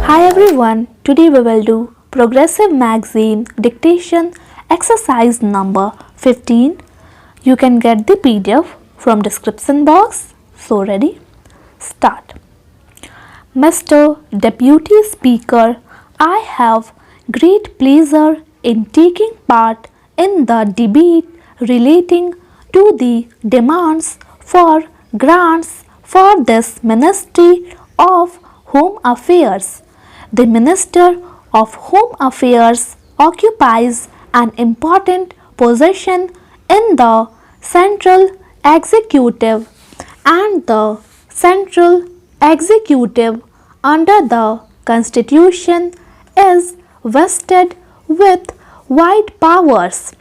Hi everyone, today we will do Progressive Magazine Dictation exercise number 15. You can get the PDF from description box. So ready? Start. Mr. Deputy Speaker, I have great pleasure in taking part in the debate relating to the demands for grants for this Ministry of Home Affairs. The Minister of Home Affairs occupies an important position in the central executive, and the central executive under the Constitution is vested with wide powers.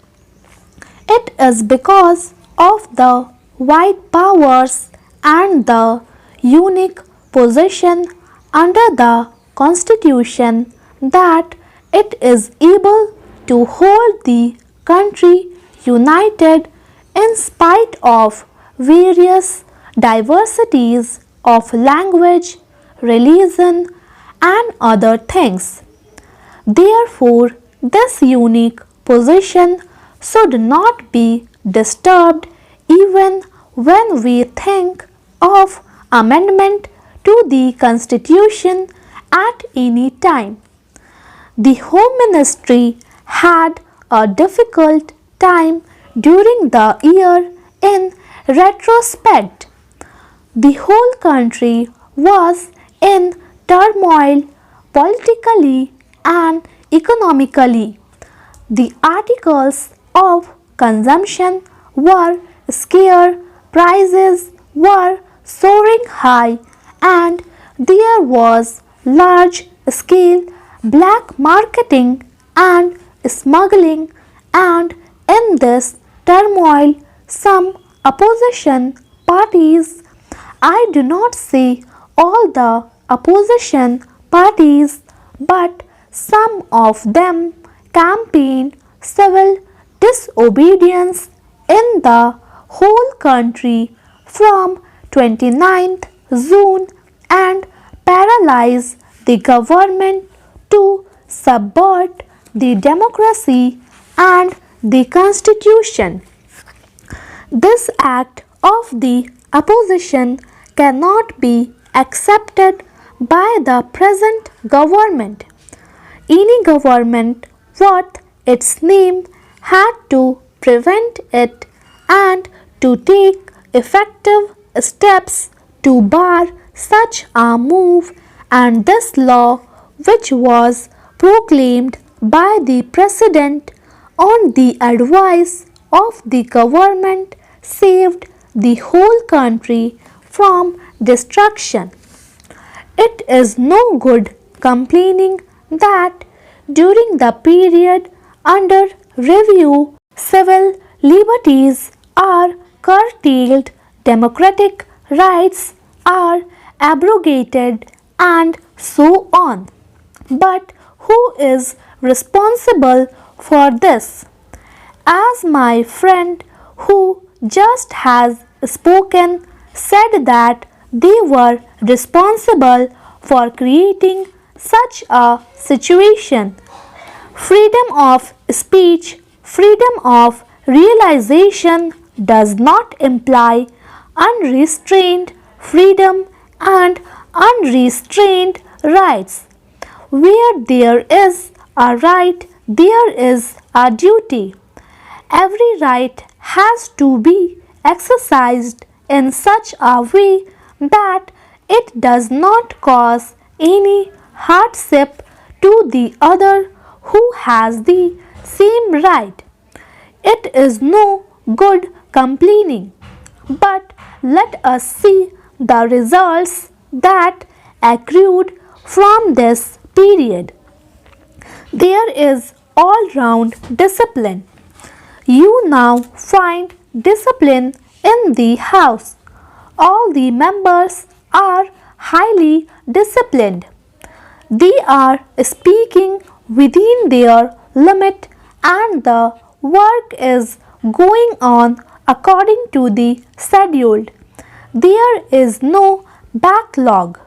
It is because of the wide powers and the unique position under the Constitution that it is able to hold the country united in spite of various diversities of language, religion, and other things. Therefore, this unique position should not be disturbed even when we think of amendment to the Constitution at any time. The Home Ministry had a difficult time during the year in retrospect. The whole country was in turmoil politically and economically. The articles of consumption were scarce, prices were soaring high, and there was large scale black marketing and smuggling, and in this turmoil some opposition parties, I do not say all the opposition parties, but some of them campaigned civil disobedience in the whole country from 29th June and paralyze the government to subvert the democracy and the Constitution. This act of the opposition cannot be accepted by the present government. Any government worth its name had to prevent it and to take effective steps to bar such a move, and this law, which was proclaimed by the President on the advice of the government, saved the whole country from destruction. It is no good complaining that during the period under review, civil liberties are curtailed, democratic rights are abrogated, and so on. But who is responsible for this? As my friend who just has spoken said that they were responsible for creating such a situation. Freedom of speech, freedom of realization does not imply unrestrained freedom and unrestrained rights. Where there is a right, there is a duty. Every right has to be exercised in such a way that it does not cause any hardship to the other who has the same right. It is no good complaining, but let us see the results that accrued from this period. There is all round discipline. You now find discipline in the house. All the members are highly disciplined. They are speaking within their limit, and the work is going on according to the schedule. There is no backlog.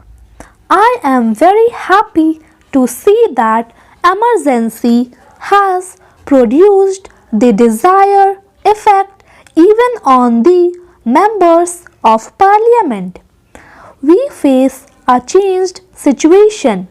I am very happy to see that emergency has produced the desired effect even on the members of parliament. We face a changed situation.